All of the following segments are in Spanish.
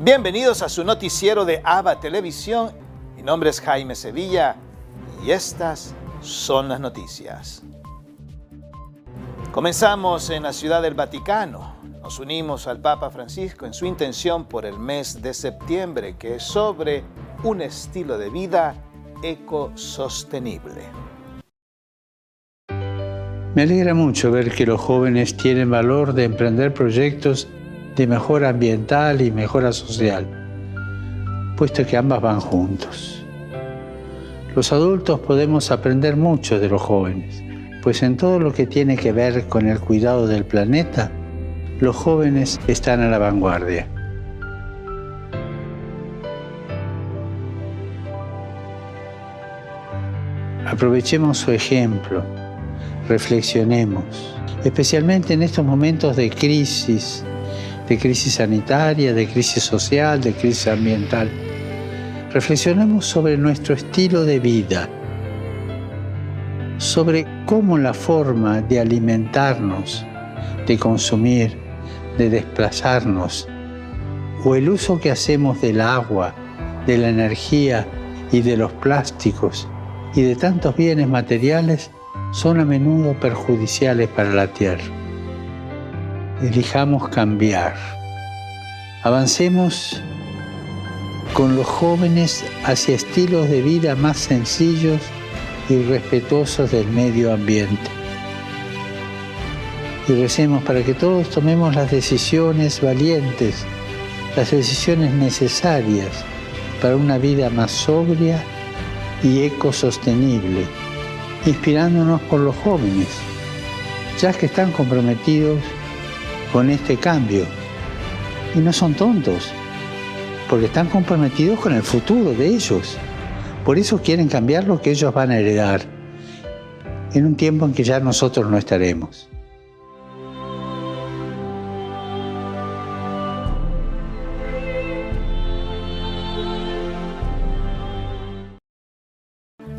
Bienvenidos a su noticiero de ABA Televisión. Mi nombre es Jaime Sevilla y estas son las noticias. Comenzamos en la Ciudad del Vaticano. Nos unimos al Papa Francisco en su intención por el mes de septiembre, que es sobre un estilo de vida ecosostenible. Me alegra mucho ver que los jóvenes tienen valor de emprender proyectos de mejora ambiental y mejora social, puesto que ambas van juntos. Los adultos podemos aprender mucho de los jóvenes, pues en todo lo que tiene que ver con el cuidado del planeta, los jóvenes están a la vanguardia. Aprovechemos su ejemplo, reflexionemos, especialmente en estos momentos de crisis sanitaria, de crisis social, de crisis ambiental. Reflexionemos sobre nuestro estilo de vida, sobre cómo la forma de alimentarnos, de consumir, de desplazarnos, o el uso que hacemos del agua, de la energía y de los plásticos y de tantos bienes materiales son a menudo perjudiciales para la tierra. Elijamos cambiar. Avancemos con los jóvenes hacia estilos de vida más sencillos y respetuosos del medio ambiente. Y recemos para que todos tomemos las decisiones valientes, las decisiones necesarias para una vida más sobria y ecosostenible, inspirándonos por los jóvenes, ya que están comprometidos con este cambio. Y no son tontos, porque están comprometidos con el futuro de ellos. Por eso quieren cambiar lo que ellos van a heredar, en un tiempo en que ya nosotros no estaremos.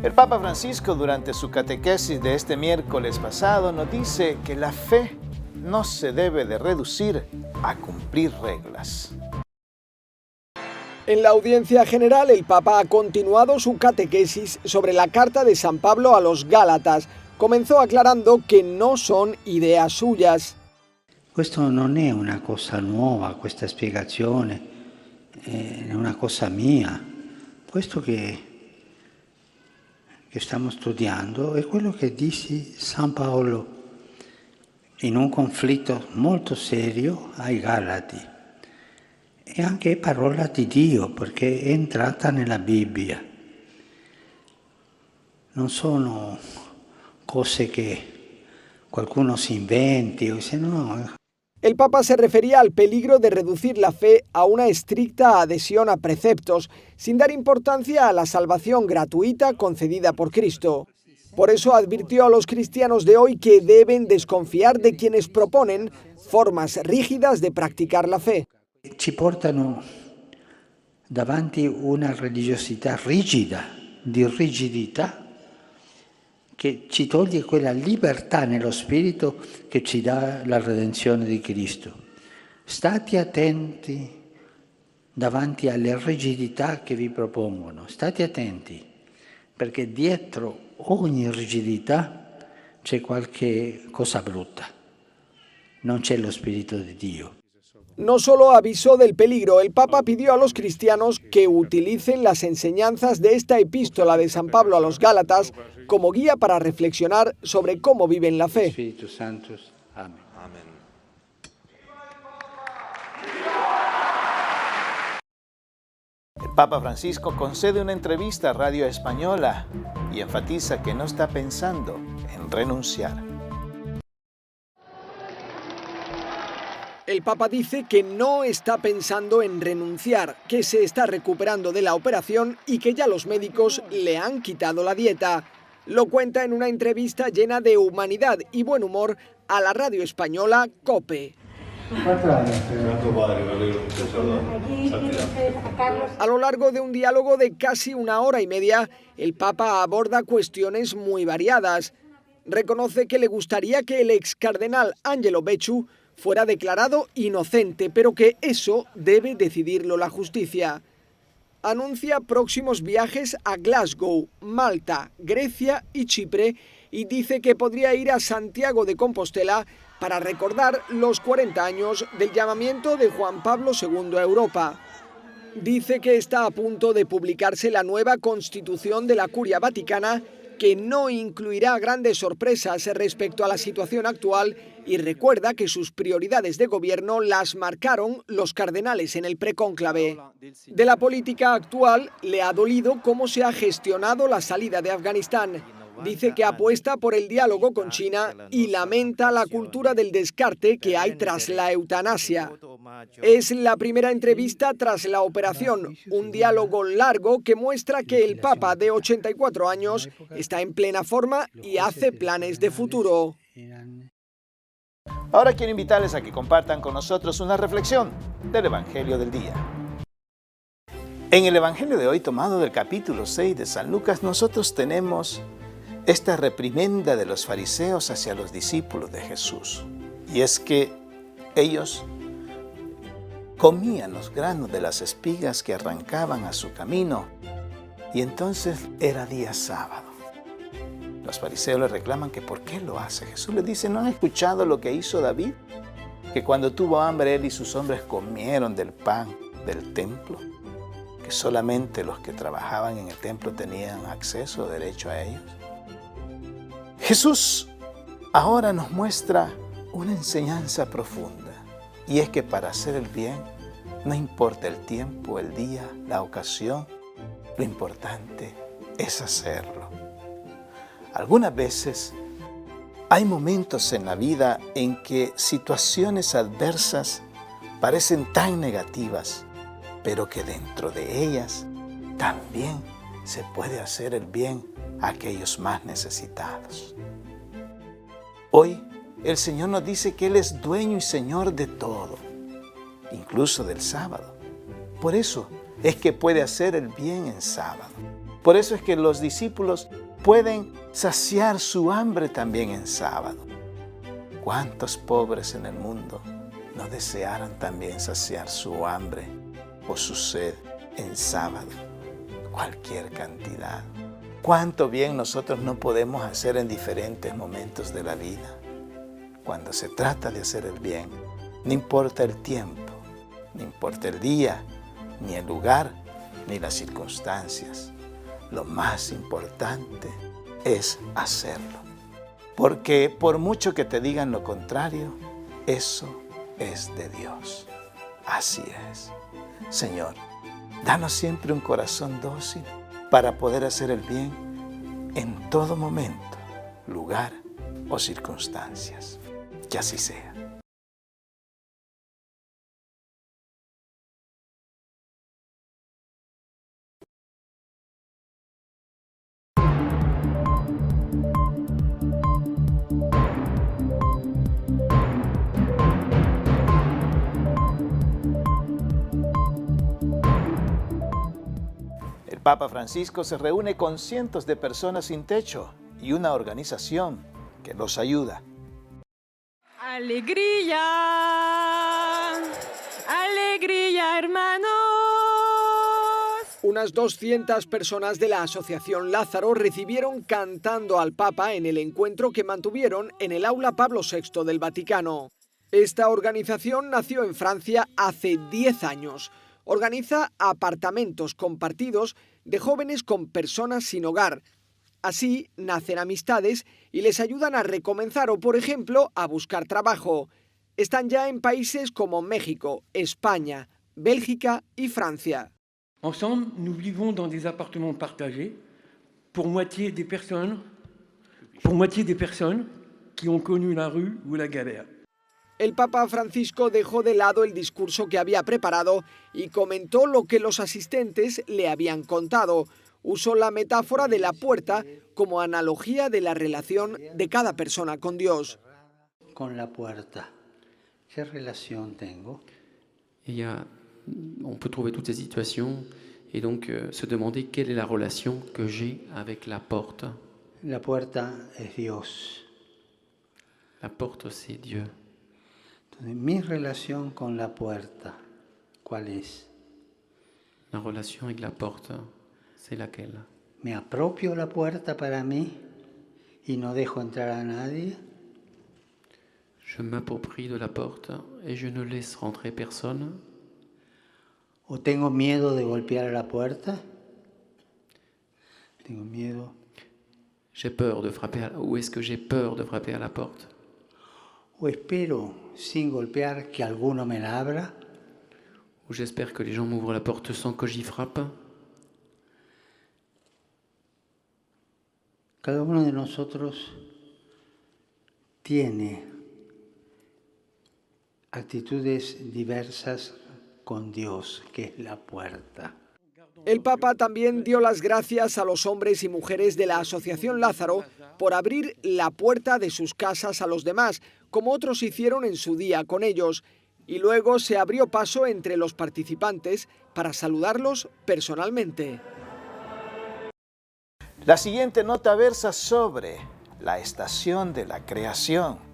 El Papa Francisco, durante su catequesis de este miércoles pasado, nos dice que la fe no se debe de reducir a cumplir reglas. En la audiencia general, el Papa ha continuado su catequesis sobre la carta de San Pablo a los Gálatas. Comenzó aclarando que no son ideas suyas. Questo non è una cosa nuova, questa spiegazione è una cosa mia. Questo che stiamo studiando è quello che dice San Paolo in un conflitto molto serio ai Galati. E anche parola di Dio, perché è entrata nella Bibbia. Non sono cose che qualcuno si inventi, o se no. El Papa se refería al peligro de reducir la fe a una estricta adhesión a preceptos, sin dar importancia a la salvación gratuita concedida por Cristo. Por eso advirtió a los cristianos de hoy que deben desconfiar de quienes proponen formas rígidas de practicar la fe. Ci portano davanti una religiosità rigida, di rigidità, che ci toglie quella libertà nello spirito che ci dà la redenzione di Cristo. State attenti davanti alle rigidità che vi propongono, state attenti, perché dietro ogni rigidità c'è qualche cosa brutta, non c'è lo Spirito di Dio. No solo avisó del peligro, el Papa pidió a los cristianos que utilicen las enseñanzas de esta epístola de San Pablo a los Gálatas como guía para reflexionar sobre cómo viven la fe. Espíritu Santo. Amén. El Papa Francisco concede una entrevista a Radio Española y enfatiza que no está pensando en renunciar. El Papa dice que no está pensando en renunciar, que se está recuperando de la operación y que ya los médicos le han quitado la dieta. Lo cuenta en una entrevista llena de humanidad y buen humor a la radio española COPE. A lo largo de un diálogo de casi 1 hora y media, el Papa aborda cuestiones muy variadas. Reconoce que le gustaría que el ex cardenal Angelo Becciu fuera declarado inocente, pero que eso debe decidirlo la justicia. Anuncia próximos viajes a Glasgow, Malta, Grecia y Chipre y dice que podría ir a Santiago de Compostela para recordar los 40 años del llamamiento de Juan Pablo II a Europa. Dice que está a punto de publicarse la nueva Constitución de la Curia Vaticana, que no incluirá grandes sorpresas respecto a la situación actual y recuerda que sus prioridades de gobierno las marcaron los cardenales en el precónclave. De la política actual le ha dolido cómo se ha gestionado la salida de Afganistán. Dice que apuesta por el diálogo con China y lamenta la cultura del descarte que hay tras la eutanasia. Es la primera entrevista tras la operación, un diálogo largo que muestra que el Papa de 84 años está en plena forma y hace planes de futuro. Ahora quiero invitarles a que compartan con nosotros una reflexión del Evangelio del día. En el Evangelio de hoy, tomado del capítulo 6 de San Lucas, nosotros tenemos esta reprimenda de los fariseos hacia los discípulos de Jesús. Y es que ellos comían los granos de las espigas que arrancaban a su camino y entonces era día sábado. Los fariseos le reclaman que ¿por qué lo hace? Jesús les dice, ¿no han escuchado lo que hizo David? Que cuando tuvo hambre él y sus hombres comieron del pan del templo, que solamente los que trabajaban en el templo tenían acceso o derecho a ellos. Jesús ahora nos muestra una enseñanza profunda, y es que para hacer el bien no importa el tiempo, el día, la ocasión, lo importante es hacerlo. Algunas veces hay momentos en la vida en que situaciones adversas parecen tan negativas, pero que dentro de ellas también se puede hacer el bien a aquellos más necesitados. Hoy el Señor nos dice que Él es dueño y Señor de todo, incluso del sábado. Por eso es que puede hacer el bien en sábado. Por eso es que los discípulos pueden saciar su hambre también en sábado. ¿Cuántos pobres en el mundo no desearan también saciar su hambre o su sed en sábado? Cualquier cantidad. ¿Cuánto bien nosotros no podemos hacer en diferentes momentos de la vida? Cuando se trata de hacer el bien, no importa el tiempo, no importa el día, ni el lugar, ni las circunstancias. Lo más importante es hacerlo. Porque por mucho que te digan lo contrario, eso es de Dios. Así es. Señor, danos siempre un corazón dócil para poder hacer el bien en todo momento, lugar o circunstancias. Que así sea. El Papa Francisco se reúne con cientos de personas sin techo y una organización que los ayuda. ¡Alegría! ¡Alegría, hermanos! Unas 200 personas de la Asociación Lázaro recibieron cantando al Papa en el encuentro que mantuvieron en el Aula Pablo VI del Vaticano. Esta organización nació en Francia hace 10 años. Organiza apartamentos compartidos de jóvenes con personas sin hogar. Así nacen amistades y les ayudan a recomenzar o, por ejemplo, a buscar trabajo. Están ya en países como México, España, Bélgica y Francia. Ensemble, nous vivons dans des appartements partagés pour moitié des personnes qui ont connu la rue ou la galère. El Papa Francisco dejó de lado el discurso que había preparado y comentó lo que los asistentes le habían contado. Usó la metáfora de la puerta como analogía de la relación de cada persona con Dios. Con la puerta, ¿qué relación tengo? On peut trouver toutes ces situations et donc se demander quelle est la relation que j'ai avec la porte. La puerta es Dios. La porte, c'est Dieu. Entonces, mi relación con la puerta, ¿cuál es? La relation avec la porte, c'est laquelle? ¿Me apropio la puerta para mí y no dejo entrar a nadie? Je m'approprie de la porte et je ne laisse rentrer personne? ¿O tengo miedo de golpear a la puerta? Tengo miedo. J'ai peur de frapper ou est-ce que j'ai peur de frapper à la porte? ¿O espero sin golpear que alguno me la abra? Ou j'espère que les gens m'ouvrent la porte sans que j'y frappe? Cada uno de nosotros tiene actitudes diversas con Dios, que es la puerta. El Papa también dio las gracias a los hombres y mujeres de la Asociación Lázaro por abrir la puerta de sus casas a los demás, como otros hicieron en su día con ellos, y luego se abrió paso entre los participantes para saludarlos personalmente. La siguiente nota versa sobre la estación de la creación.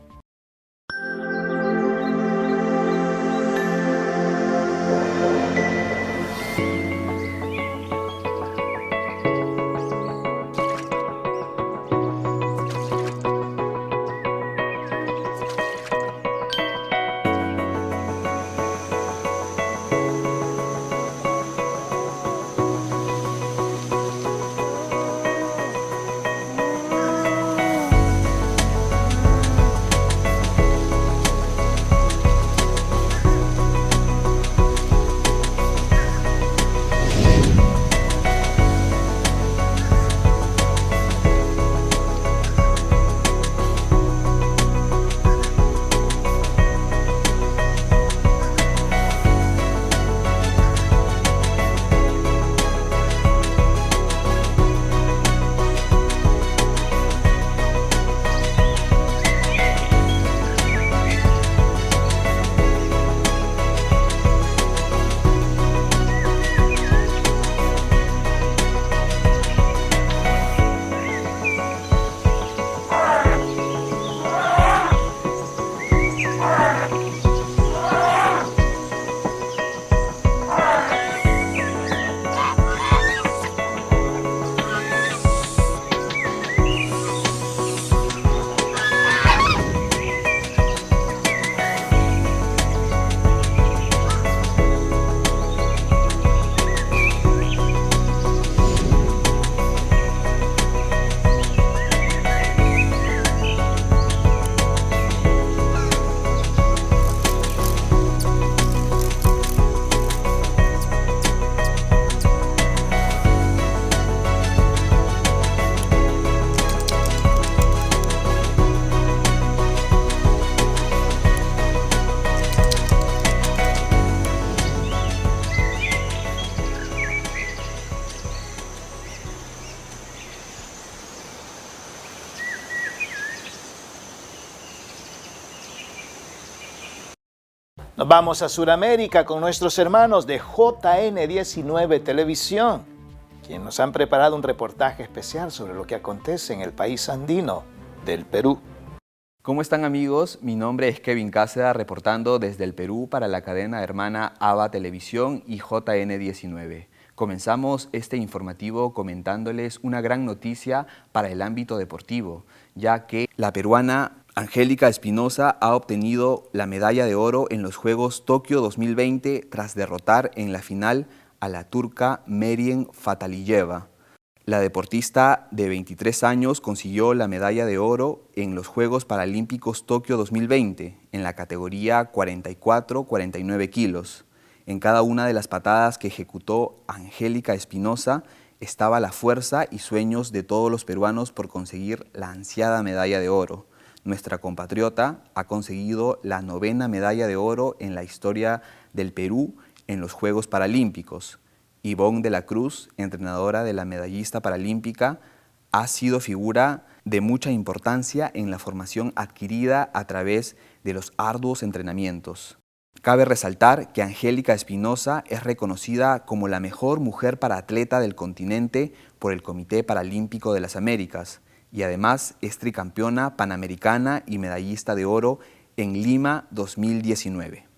Nos vamos a Sudamérica con nuestros hermanos de JN19 Televisión, quienes nos han preparado un reportaje especial sobre lo que acontece en el país andino del Perú. ¿Cómo están, amigos? Mi nombre es Kevin Cáceda, reportando desde el Perú para la cadena hermana ABA Televisión y JN19. Comenzamos este informativo comentándoles una gran noticia para el ámbito deportivo, ya que la peruana Angélica Espinosa ha obtenido la medalla de oro en los Juegos Tokio 2020 tras derrotar en la final a la turca Meryem Fataliyeva. La deportista de 23 años consiguió la medalla de oro en los Juegos Paralímpicos Tokio 2020 en la categoría 44-49 kilos. En cada una de las patadas que ejecutó Angélica Espinosa estaba la fuerza y sueños de todos los peruanos por conseguir la ansiada medalla de oro. Nuestra compatriota ha conseguido la 9ª medalla de oro en la historia del Perú en los Juegos Paralímpicos. Ivonne de la Cruz, entrenadora de la medallista paralímpica, ha sido figura de mucha importancia en la formación adquirida a través de los arduos entrenamientos. Cabe resaltar que Angélica Espinosa es reconocida como la mejor mujer paraatleta del continente por el Comité Paralímpico de las Américas y además es tricampeona panamericana y medallista de oro en Lima 2019.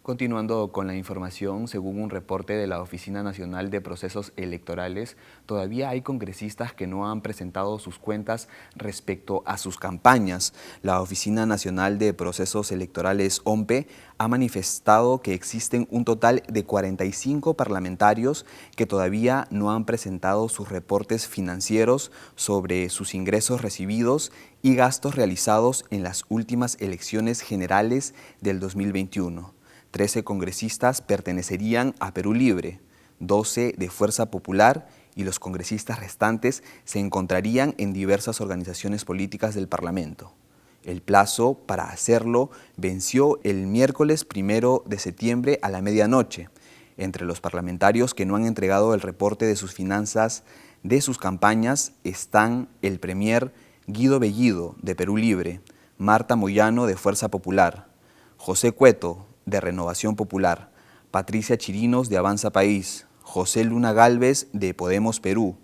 Continuando con la información, según un reporte de la Oficina Nacional de Procesos Electorales, todavía hay congresistas que no han presentado sus cuentas respecto a sus campañas. La Oficina Nacional de Procesos Electorales, ONPE, ha manifestado que existen un total de 45 parlamentarios que todavía no han presentado sus reportes financieros sobre sus ingresos recibidos y gastos realizados en las últimas elecciones generales del 2021. 13 congresistas pertenecerían a Perú Libre, 12 de Fuerza Popular y los congresistas restantes se encontrarían en diversas organizaciones políticas del Parlamento. El plazo para hacerlo venció el miércoles 1 de septiembre a la medianoche. Entre los parlamentarios que no han entregado el reporte de sus finanzas de sus campañas están el premier Guido Bellido, de Perú Libre, Marta Moyano, de Fuerza Popular, José Cueto, de Renovación Popular, Patricia Chirinos, de Avanza País, José Luna Gálvez, de Podemos Perú,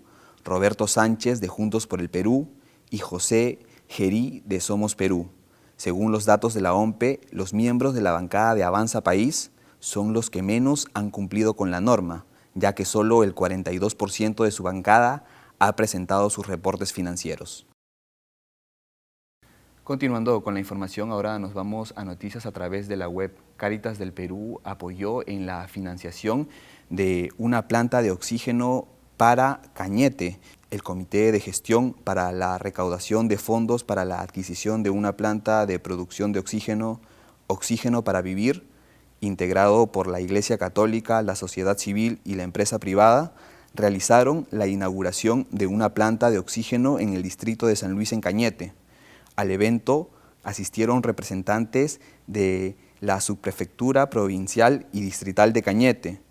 Roberto Sánchez, de Juntos por el Perú, y José Gerí, de Somos Perú. Según los datos de la ONPE, los miembros de la bancada de Avanza País son los que menos han cumplido con la norma, ya que solo el 42% de su bancada ha presentado sus reportes financieros. Continuando con la información, ahora nos vamos a noticias a través de la web. Cáritas del Perú apoyó en la financiación de una planta de oxígeno para Cañete. El Comité de Gestión para la Recaudación de Fondos para la Adquisición de una planta de producción de oxígeno, Oxígeno para Vivir, integrado por la Iglesia Católica, la sociedad civil y la empresa privada, realizaron la inauguración de una planta de oxígeno en el distrito de San Luis en Cañete. Al evento asistieron representantes de la Subprefectura Provincial y Distrital de Cañete,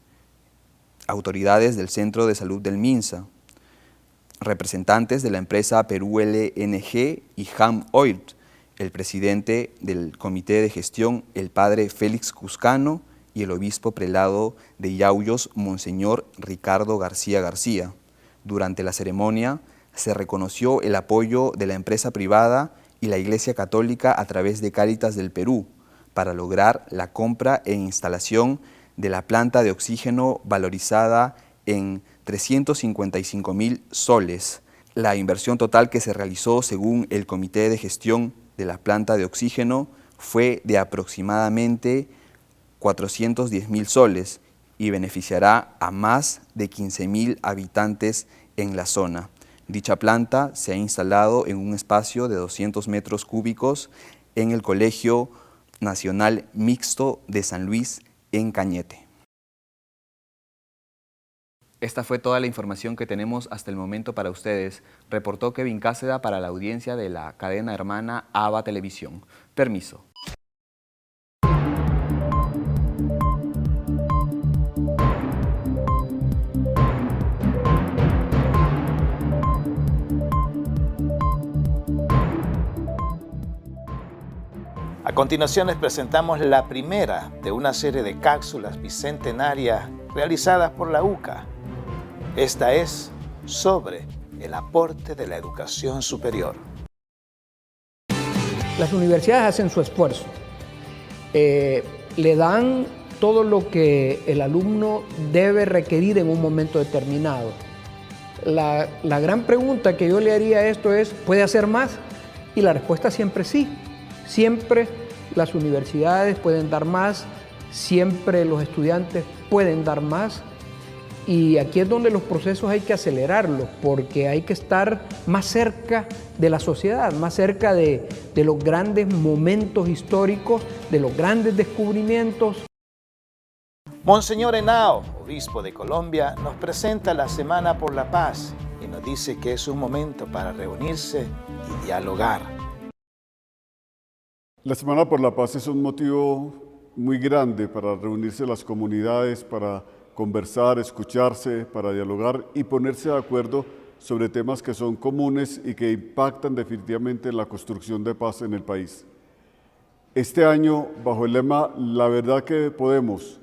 autoridades del Centro de Salud del Minsa, representantes de la empresa Perú LNG y Ham Oil, el presidente del Comité de Gestión, el padre Félix Cuscano, y el obispo prelado de Yauyos, Monseñor Ricardo García García. Durante la ceremonia se reconoció el apoyo de la empresa privada y la Iglesia Católica a través de Cáritas del Perú para lograr la compra e instalación de la planta de oxígeno valorizada en 355.000 soles. La inversión total que se realizó según el Comité de Gestión de la planta de oxígeno fue de aproximadamente 410.000 soles y beneficiará a más de 15.000 habitantes en la zona. Dicha planta se ha instalado en un espacio de 200 metros cúbicos en el Colegio Nacional Mixto de San Luis en Cañete. Esta fue toda la información que tenemos hasta el momento para ustedes. Reportó Kevin Cáceda para la audiencia de la cadena hermana ABA Televisión. Permiso. A continuación les presentamos la primera de una serie de cápsulas bicentenarias realizadas por la UCA. Esta es sobre el aporte de la educación superior. Las universidades hacen su esfuerzo, le dan todo lo que el alumno debe requerir en un momento determinado. La gran pregunta que yo le haría a esto es, ¿puede hacer más? Y la respuesta siempre sí. Siempre las universidades pueden dar más, siempre los estudiantes pueden dar más. Y aquí es donde los procesos hay que acelerarlos, porque hay que estar más cerca de la sociedad, más cerca de los grandes momentos históricos, de los grandes descubrimientos. Monseñor Henao, obispo de Colombia, nos presenta la Semana por la Paz y nos dice que es un momento para reunirse y dialogar. La Semana por la Paz es un motivo muy grande para reunirse las comunidades, para conversar, escucharse, para dialogar y ponerse de acuerdo sobre temas que son comunes y que impactan definitivamente en la construcción de paz en el país. Este año, bajo el lema La verdad que podemos,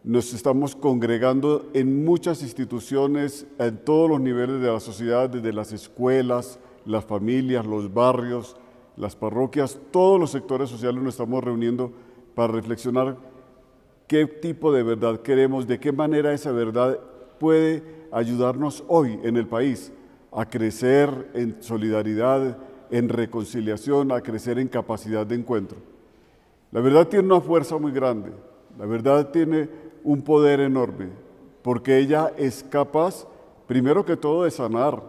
nos estamos congregando en muchas instituciones, en todos los niveles de la sociedad, desde las escuelas, las familias, los barrios, las parroquias, todos los sectores sociales nos estamos reuniendo para reflexionar qué tipo de verdad queremos, de qué manera esa verdad puede ayudarnos hoy en el país a crecer en solidaridad, en reconciliación, a crecer en capacidad de encuentro. La verdad tiene una fuerza muy grande, la verdad tiene un poder enorme, porque ella es capaz, primero que todo, de sanar,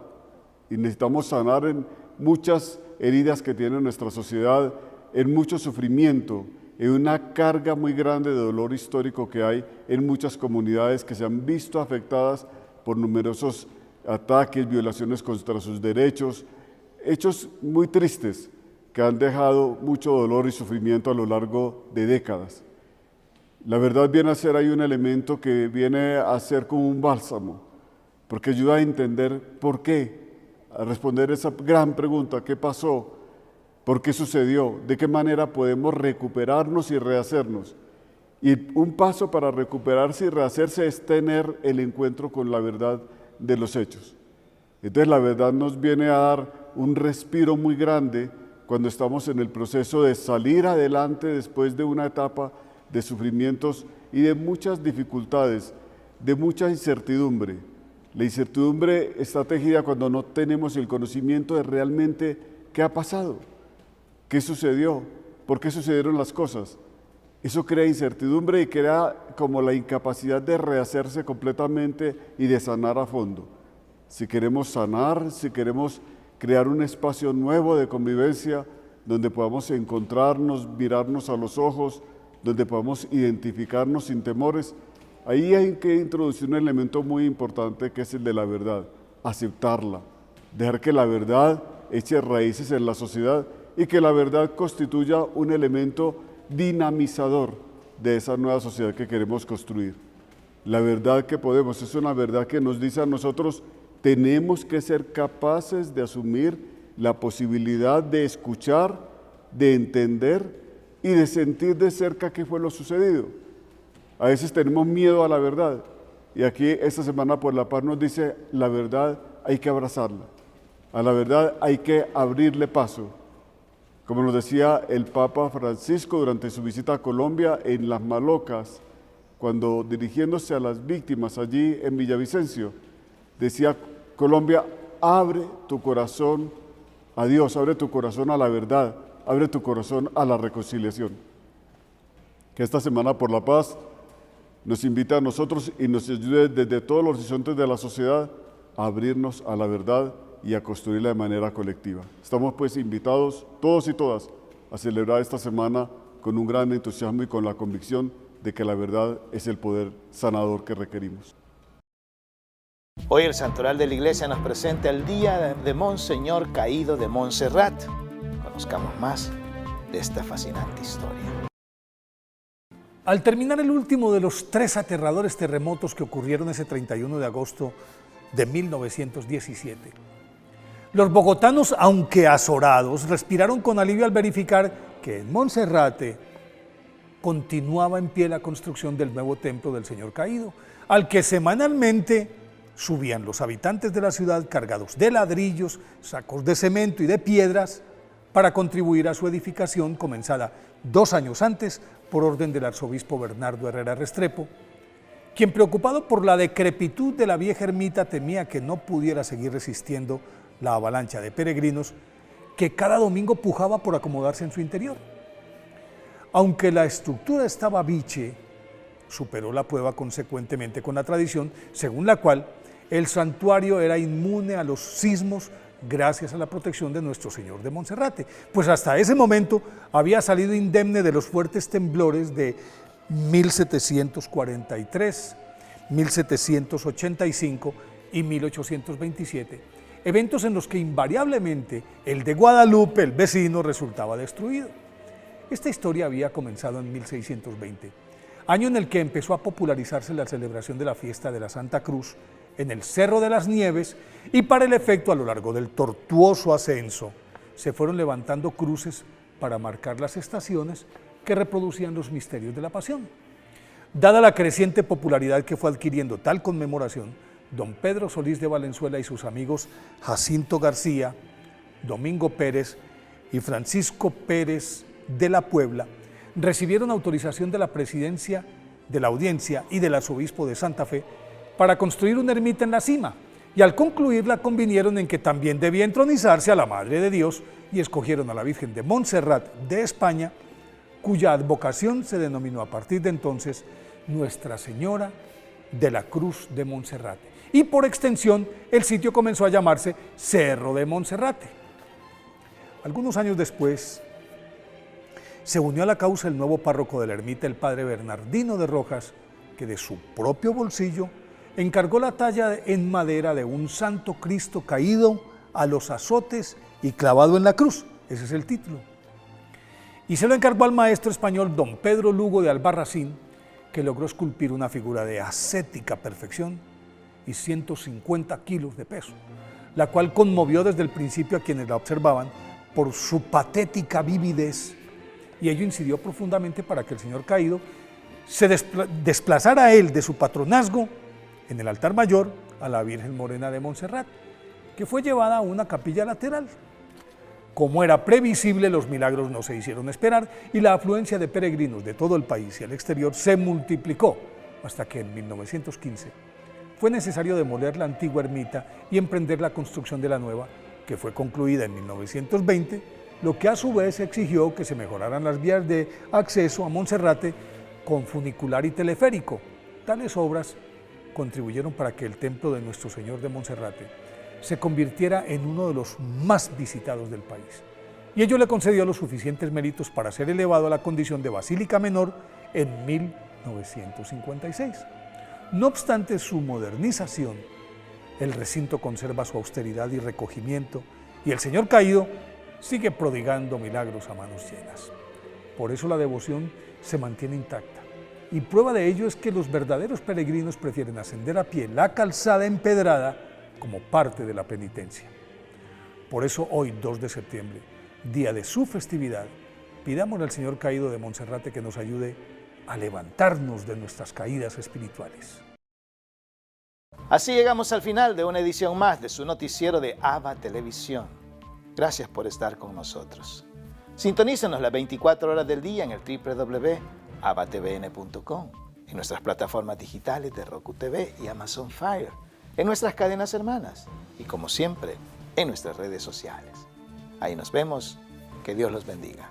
y necesitamos sanar en muchas heridas que tiene nuestra sociedad, en mucho sufrimiento, en una carga muy grande de dolor histórico que hay en muchas comunidades que se han visto afectadas por numerosos ataques, violaciones contra sus derechos, hechos muy tristes que han dejado mucho dolor y sufrimiento a lo largo de décadas. La verdad viene a ser ahí un elemento que viene a ser como un bálsamo, porque ayuda a entender por qué, a responder esa gran pregunta, ¿qué pasó? ¿Por qué sucedió? ¿De qué manera podemos recuperarnos y rehacernos? Y un paso para recuperarse y rehacerse es tener el encuentro con la verdad de los hechos. Entonces la verdad nos viene a dar un respiro muy grande cuando estamos en el proceso de salir adelante después de una etapa de sufrimientos y de muchas dificultades, de mucha incertidumbre. La incertidumbre está tejida cuando no tenemos el conocimiento de realmente qué ha pasado, qué sucedió, por qué sucedieron las cosas. Eso crea incertidumbre y crea como la incapacidad de rehacerse completamente y de sanar a fondo. Si queremos sanar, si queremos crear un espacio nuevo de convivencia donde podamos encontrarnos, mirarnos a los ojos, donde podamos identificarnos sin temores, ahí hay que introducir un elemento muy importante que es el de la verdad, aceptarla, dejar que la verdad eche raíces en la sociedad y que la verdad constituya un elemento dinamizador de esa nueva sociedad que queremos construir. La verdad que podemos es una verdad que nos dice a nosotros, tenemos que ser capaces de asumir la posibilidad de escuchar, de entender y de sentir de cerca qué fue lo sucedido. A veces tenemos miedo a la verdad y aquí esta semana por la paz nos dice, la verdad hay que abrazarla, a la verdad hay que abrirle paso. Como nos decía el Papa Francisco durante su visita a Colombia en Las Malocas, cuando dirigiéndose a las víctimas allí en Villavicencio, decía, Colombia, abre tu corazón a Dios, abre tu corazón a la verdad, abre tu corazón a la reconciliación. Que esta Semana por la Paz nos invita a nosotros y nos ayude desde todos los horizontes de la sociedad a abrirnos a la verdad y a construirla de manera colectiva. Estamos pues invitados, todos y todas, a celebrar esta semana con un gran entusiasmo y con la convicción de que la verdad es el poder sanador que requerimos. Hoy el Santoral de la Iglesia nos presenta el Día de Monseñor Caído de Montserrat. Conozcamos más de esta fascinante historia. Al terminar el último de los 3 aterradores terremotos que ocurrieron ese 31 de agosto de 1917, los bogotanos, aunque azorados, respiraron con alivio al verificar que en Monserrate continuaba en pie la construcción del nuevo templo del Señor Caído, al que semanalmente subían los habitantes de la ciudad cargados de ladrillos, sacos de cemento y de piedras para contribuir a su edificación comenzada 2 años antes por orden del arzobispo Bernardo Herrera Restrepo, quien preocupado por la decrepitud de la vieja ermita temía que no pudiera seguir resistiendo la avalancha de peregrinos que cada domingo pujaba por acomodarse en su interior. Aunque la estructura estaba biche, superó la prueba consecuentemente con la tradición según la cual el santuario era inmune a los sismos gracias a la protección de Nuestro Señor de Monserrate, pues hasta ese momento había salido indemne de los fuertes temblores de 1743, 1785 y 1827, eventos en los que invariablemente el de Guadalupe, el vecino, resultaba destruido. Esta historia había comenzado en 1620, año en el que empezó a popularizarse la celebración de la fiesta de la Santa Cruz en el Cerro de las Nieves, y para el efecto a lo largo del tortuoso ascenso se fueron levantando cruces para marcar las estaciones que reproducían los misterios de la Pasión. Dada la creciente popularidad que fue adquiriendo tal conmemoración, don Pedro Solís de Valenzuela y sus amigos Jacinto García, Domingo Pérez y Francisco Pérez de la Puebla recibieron autorización de la presidencia de la audiencia y del arzobispo de Santa Fe para construir una ermita en la cima, y al concluirla convinieron en que también debía entronizarse a la Madre de Dios y escogieron a la Virgen de Montserrat de España, cuya advocación se denominó a partir de entonces Nuestra Señora de la Cruz de Monserrate. Y por extensión, el sitio comenzó a llamarse Cerro de Monserrate. Algunos años después, se unió a la causa el nuevo párroco de la ermita, el padre Bernardino de Rojas, que de su propio bolsillo encargó la talla en madera de un Santo Cristo caído a los azotes y clavado en la cruz. Ese es el título. Y se lo encargó al maestro español don Pedro Lugo de Albarracín, que logró esculpir una figura de ascética perfección y 150 kilos de peso, la cual conmovió desde el principio a quienes la observaban por su patética vividez, y ello incidió profundamente para que el señor caído se desplazara a él de su patronazgo en el altar mayor a la Virgen Morena de Montserrat, que fue llevada a una capilla lateral. Como era previsible, los milagros no se hicieron esperar y la afluencia de peregrinos de todo el país y el exterior se multiplicó, hasta que en 1915 fue necesario demoler la antigua ermita y emprender la construcción de la nueva, que fue concluida en 1920, lo que a su vez exigió que se mejoraran las vías de acceso a Monserrate con funicular y teleférico. Tales obras contribuyeron para que el templo de Nuestro Señor de Monserrate se convirtiera en uno de los más visitados del país, y ello le concedió los suficientes méritos para ser elevado a la condición de basílica menor en 1956. No obstante su modernización, el recinto conserva su austeridad y recogimiento, y el Señor caído sigue prodigando milagros a manos llenas. Por eso la devoción se mantiene intacta, y prueba de ello es que los verdaderos peregrinos prefieren ascender a pie la calzada empedrada como parte de la penitencia. Por eso hoy, 2 de septiembre, día de su festividad, pidamos al Señor caído de Monserrate que nos ayude a levantarnos de nuestras caídas espirituales. Así llegamos al final de una edición más de su noticiero de ABA Televisión. Gracias por estar con nosotros. Sintonícenos las 24 horas del día en el www.abatvn.com, en nuestras plataformas digitales de Roku TV y Amazon Fire, en nuestras cadenas hermanas y, como siempre, en nuestras redes sociales. Ahí nos vemos. Que Dios los bendiga.